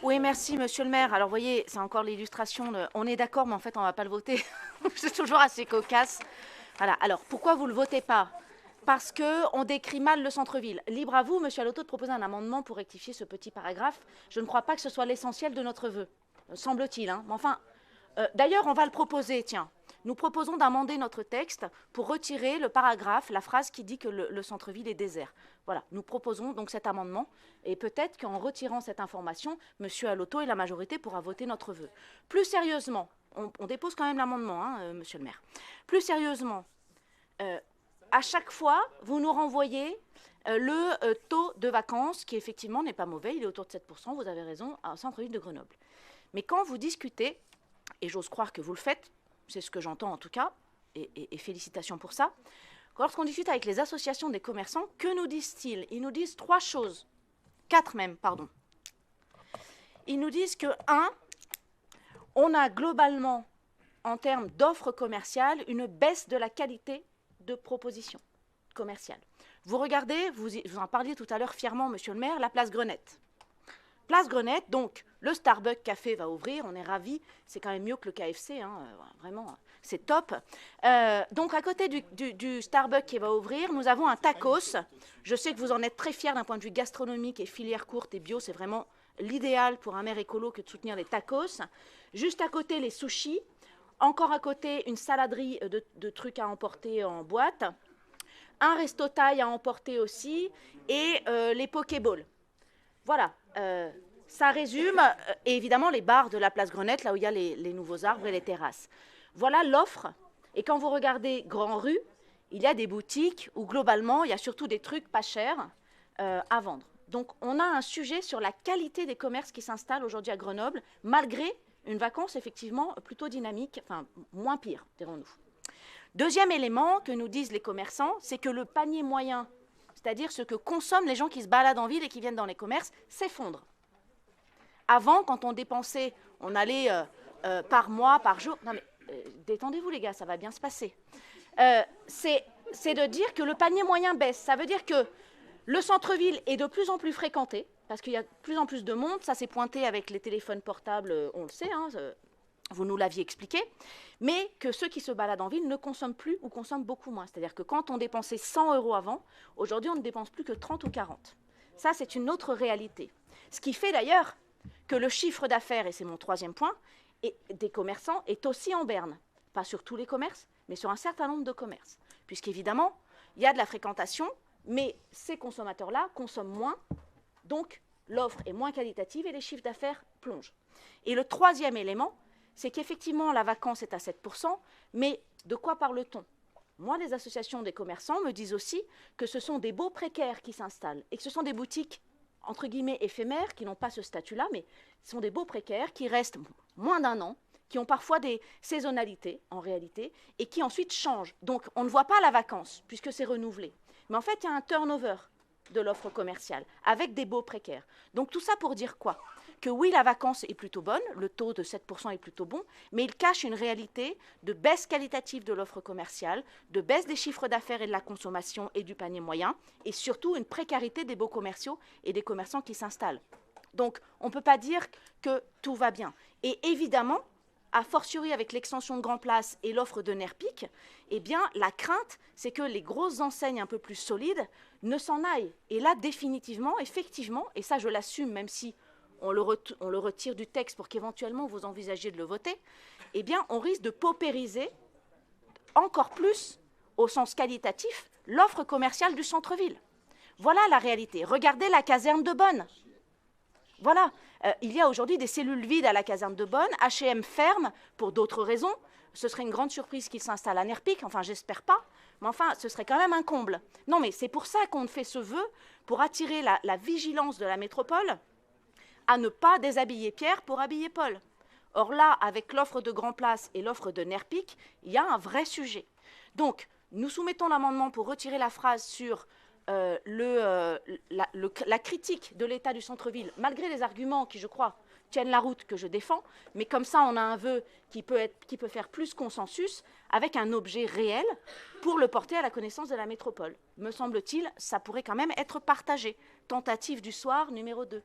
Oui, merci, monsieur le maire. Alors, vous voyez, c'est encore l'illustration de... On est d'accord, mais en fait, on ne va pas le voter. C'est toujours assez cocasse. Voilà. Alors, pourquoi vous ne le votez pas? Parce qu'on décrit mal le centre-ville. Libre à vous, monsieur Alotto, de proposer un amendement pour rectifier ce petit paragraphe. Je ne crois pas que ce soit l'essentiel de notre vœu, semble-t-il. Hein. Mais enfin, d'ailleurs, on va le proposer, tiens. Nous proposons d'amender notre texte pour retirer le paragraphe, la phrase qui dit que le centre-ville est désert. Voilà, nous proposons donc cet amendement et peut-être qu'en retirant cette information, M. Alotto et la majorité pourra voter notre vœu. Plus sérieusement, on dépose quand même l'amendement, hein, monsieur le maire. Plus sérieusement, à chaque fois, vous nous renvoyez le taux de vacances qui effectivement n'est pas mauvais, il est autour de 7%, vous avez raison, au centre-ville de Grenoble. Mais quand vous discutez, et j'ose croire que vous le faites, c'est ce que j'entends en tout cas, et félicitations pour ça. Lorsqu'on discute avec les associations des commerçants, que nous disent-ils? Ils nous disent 3 choses, 4 même, pardon. Ils nous disent que, 1, on a globalement, en termes d'offres commerciales, une baisse de la qualité de proposition commerciale. Vous regardez, vous en parliez tout à l'heure fièrement, monsieur le maire, la place Grenette. Place Grenette, donc le Starbucks Café va ouvrir, on est ravis, c'est quand même mieux que le KFC, hein, vraiment, c'est top. Donc à côté du Starbucks qui va ouvrir, nous avons un tacos. Je sais que vous en êtes très fiers d'un point de vue gastronomique et filière courte et bio, c'est vraiment l'idéal pour un maire écolo que de soutenir les tacos. Juste à côté, les sushis. Encore à côté, une saladerie de trucs à emporter en boîte. Un resto taille à emporter aussi et les Pokéballs. Voilà, ça résume, et évidemment les bars de la place Grenette, là où il y a les nouveaux arbres et les terrasses. Voilà l'offre, et quand vous regardez Grand Rue, il y a des boutiques où globalement, il y a surtout des trucs pas chers à vendre. Donc on a un sujet sur la qualité des commerces qui s'installent aujourd'hui à Grenoble, malgré une vacance effectivement plutôt dynamique, enfin moins pire, dirons-nous. Deuxième élément que nous disent les commerçants, c'est que le panier moyen, c'est-à-dire ce que consomment les gens qui se baladent en ville et qui viennent dans les commerces, s'effondre. Avant, quand on dépensait, on allait par mois, par jour... Non mais, détendez-vous les gars, ça va bien se passer. C'est de dire que le panier moyen baisse. Ça veut dire que le centre-ville est de plus en plus fréquenté, parce qu'il y a de plus en plus de monde. Ça s'est pointé avec les téléphones portables, on le sait, hein, vous nous l'aviez expliqué, mais que ceux qui se baladent en ville ne consomment plus ou consomment beaucoup moins. C'est-à-dire que quand on dépensait 100 € avant, aujourd'hui on ne dépense plus que 30 ou 40. Ça, c'est une autre réalité. Ce qui fait d'ailleurs que le chiffre d'affaires, et c'est mon troisième point, des commerçants est aussi en berne. Pas sur tous les commerces, mais sur un certain nombre de commerces. Puisqu'évidemment, il y a de la fréquentation, mais ces consommateurs-là consomment moins, donc l'offre est moins qualitative et les chiffres d'affaires plongent. Et le troisième élément, c'est qu'effectivement, la vacance est à 7%, mais de quoi parle-t-on? Moi, les associations des commerçants me disent aussi que ce sont des beaux précaires qui s'installent et que ce sont des boutiques, entre guillemets, éphémères, qui n'ont pas ce statut-là, mais ce sont des beaux précaires qui restent moins d'1 an, qui ont parfois des saisonnalités, en réalité, et qui ensuite changent. Donc, on ne voit pas la vacance, puisque c'est renouvelé. Mais en fait, il y a un turnover de l'offre commerciale, avec des beaux précaires. Donc, tout ça pour dire quoi? Que oui, la vacance est plutôt bonne, le taux de 7% est plutôt bon, mais il cache une réalité de baisse qualitative de l'offre commerciale, de baisse des chiffres d'affaires et de la consommation et du panier moyen, et surtout une précarité des beaux commerciaux et des commerçants qui s'installent. Donc, on ne peut pas dire que tout va bien. Et évidemment, a fortiori avec l'extension de Grand Place et l'offre de Nerpic, eh bien, la crainte, c'est que les grosses enseignes un peu plus solides ne s'en aillent. Et là, définitivement, effectivement, et ça je l'assume, même si on le retire du texte pour qu'éventuellement vous envisagiez de le voter, eh bien, on risque de paupériser encore plus, au sens qualitatif, l'offre commerciale du centre-ville. Voilà la réalité. Regardez la caserne de Bonne. Voilà. Il y a aujourd'hui des cellules vides à la caserne de Bonne. H&M ferme pour d'autres raisons. Ce serait une grande surprise qu'il s'installe à Nerpic. Enfin, j'espère pas. Mais enfin, ce serait quand même un comble. Non, mais c'est pour ça qu'on fait ce vœu, pour attirer la vigilance de la métropole à ne pas déshabiller Pierre pour habiller Paul. Or là, avec l'offre de Grand Place et l'offre de Nerpic, il y a un vrai sujet. Donc, nous soumettons l'amendement pour retirer la phrase sur la critique de l'état du centre-ville, malgré les arguments qui, je crois, tiennent la route que je défends, mais comme ça, on a un vœu qui peut faire plus consensus, avec un objet réel, pour le porter à la connaissance de la métropole. Me semble-t-il, ça pourrait quand même être partagé. Tentative du soir numéro 2.